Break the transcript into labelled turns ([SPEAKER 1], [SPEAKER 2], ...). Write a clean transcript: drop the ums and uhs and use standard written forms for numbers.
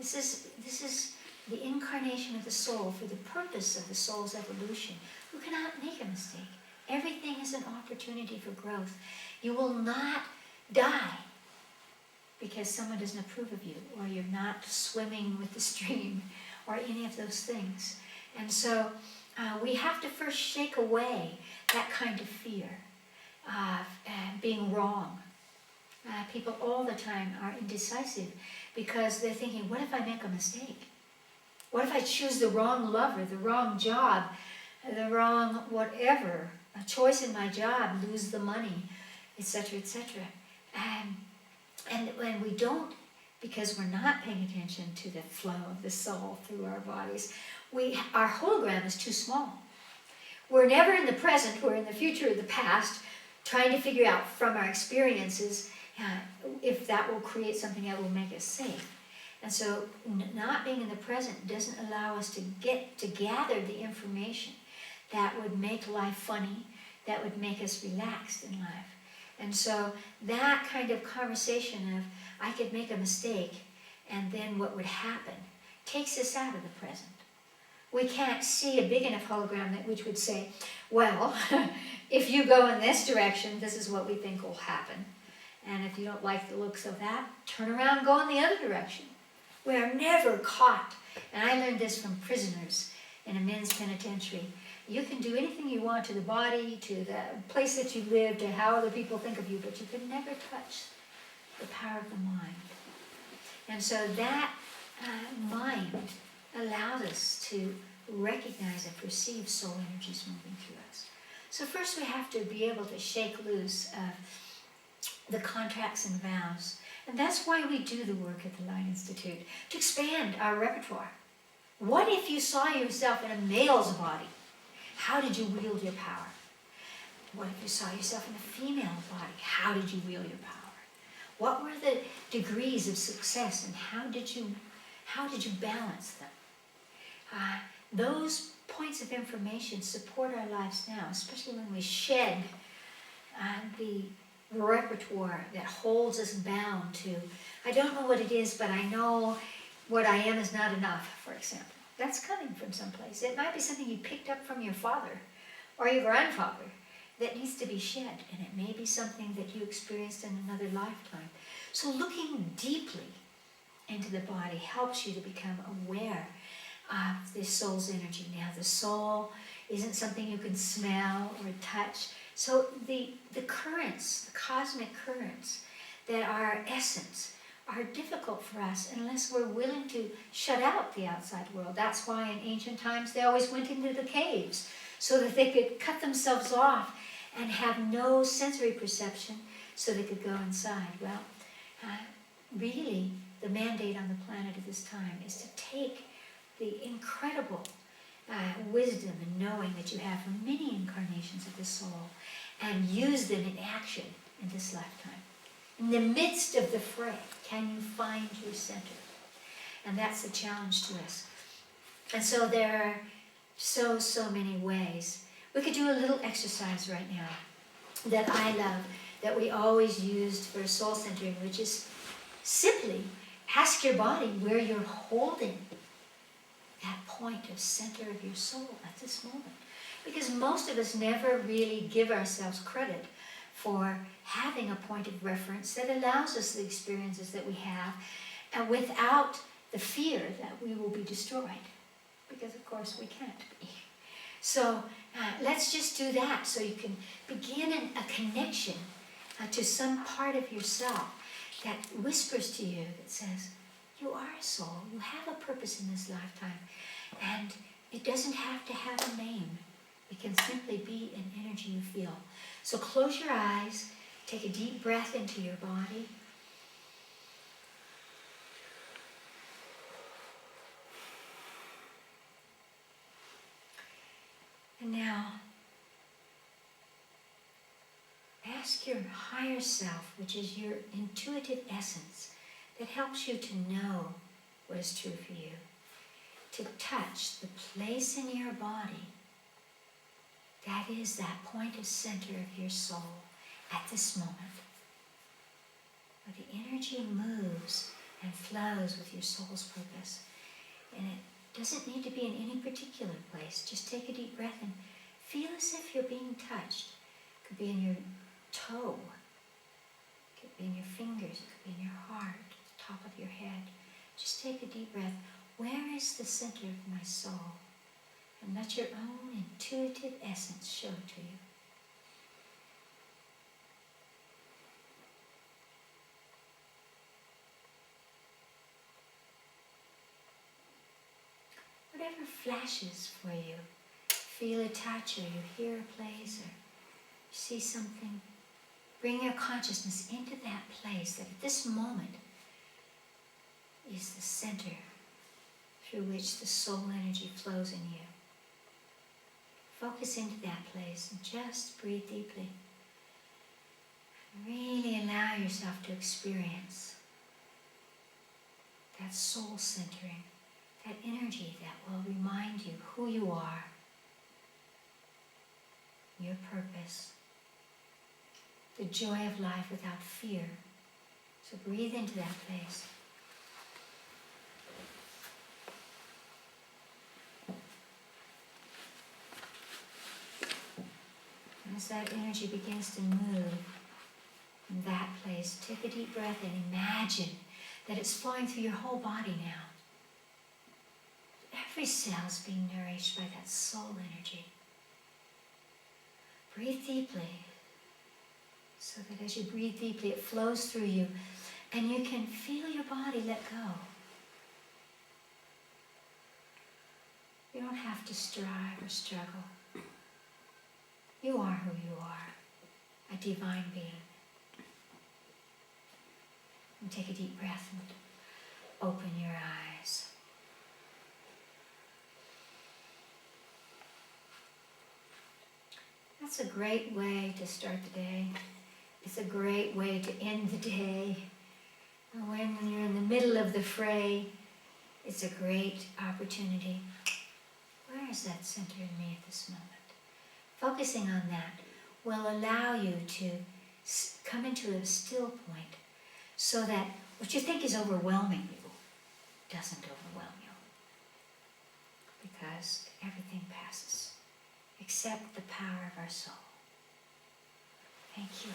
[SPEAKER 1] This is the incarnation of the soul for the purpose of the soul's evolution. You cannot make a mistake. Everything is an opportunity for growth. You will not die because someone doesn't approve of you, or you're not swimming with the stream, or any of those things. And so we have to first shake away that kind of fear of being wrong. People all the time are indecisive because they're thinking, what if I make a mistake? What if I choose the wrong lover, the wrong job, the wrong whatever, a choice in my job, lose the money, etc., etc. And when we don't, because we're not paying attention to the flow of the soul through our bodies, our hologram is too small. We're never in the present, we're in the future or the past, trying to figure out from our experiences if that will create something that will make us safe. And so not being in the present doesn't allow us to get to gather the information that would make life funny, that would make us relaxed in life. And so that kind of conversation of, I could make a mistake, and then what would happen, takes us out of the present. We can't see a big enough hologram which would say, well, if you go in this direction, this is what we think will happen. And if you don't like the looks of that, turn around and go in the other direction. We are never caught. And I learned this from prisoners in a men's penitentiary. You can do anything you want to the body, to the place that you live, to how other people think of you, but you can never touch the power of the mind. And so that mind allows us to recognize and perceive soul energies moving through us. So first we have to be able to shake loose the contracts and vows. And that's why we do the work at the Light Institute, to expand our repertoire. What if you saw yourself in a male's body? How did you wield your power? What if you saw yourself in a female body? How did you wield your power? What were the degrees of success, and how did you balance them? Those points of information support our lives now, especially when we shed the repertoire that holds us bound to, I don't know what it is, but I know what I am is not enough, for example. That's coming from someplace. It might be something you picked up from your father or your grandfather that needs to be shed, and it may be something that you experienced in another lifetime. So looking deeply into the body helps you to become aware of the soul's energy. Now, the soul isn't something you can smell or touch. So the currents, the cosmic currents that are essence, are difficult for us unless we're willing to shut out the outside world. That's why in ancient times they always went into the caves, so that they could cut themselves off and have no sensory perception, so they could go inside. Well, really, the mandate on the planet at this time is to take the incredible wisdom and knowing that you have from many incarnations of the soul and use them in action in this lifetime. In the midst of the fray, can you find your center? And that's the challenge to us. And so there are so many ways. We could do a little exercise right now that I love, that we always used for soul centering, which is simply ask your body where you're holding that point of center of your soul at this moment. Because most of us never really give ourselves credit for having a point of reference that allows us the experiences that we have, and without the fear that we will be destroyed. Because of course we can't be. So let's just do that, so you can begin a connection to some part of yourself that whispers to you, that says, you are a soul, you have a purpose in this lifetime, and it doesn't have to have a name. It can simply be an energy you feel. So close your eyes, take a deep breath into your body. And now, ask your higher self, which is your intuitive essence, that helps you to know what is true for you, to touch the place in your body that is that point of center of your soul at this moment, where the energy moves and flows with your soul's purpose. And it doesn't need to be in any particular place. Just take a deep breath and feel as if you're being touched. It could be in your toe, it could be in your fingers, it could be in your heart, the top of your head. Just take a deep breath. Where is the center of my soul? And let your own intuitive essence show it to you. Whatever flashes for you, feel a touch or you hear a place or you see something, bring your consciousness into that place that at this moment is the center through which the soul energy flows in you. Focus into that place and just breathe deeply. Really allow yourself to experience that soul centering, that energy that will remind you who you are, your purpose, the joy of life without fear. So breathe into that place. And as that energy begins to move in that place, take a deep breath and imagine that it's flowing through your whole body now. Every cell is being nourished by that soul energy. Breathe deeply, so that as you breathe deeply, it flows through you, and you can feel your body let go. You don't have to strive or struggle. You are who you are, a divine being. And take a deep breath and open your eyes. That's a great way to start the day. It's a great way to end the day. And when you're in the middle of the fray, it's a great opportunity. Where is that center in me at this moment? Focusing on that will allow you to come into a still point so that what you think is overwhelming you doesn't overwhelm you. Because everything passes except the power of our soul. Thank you.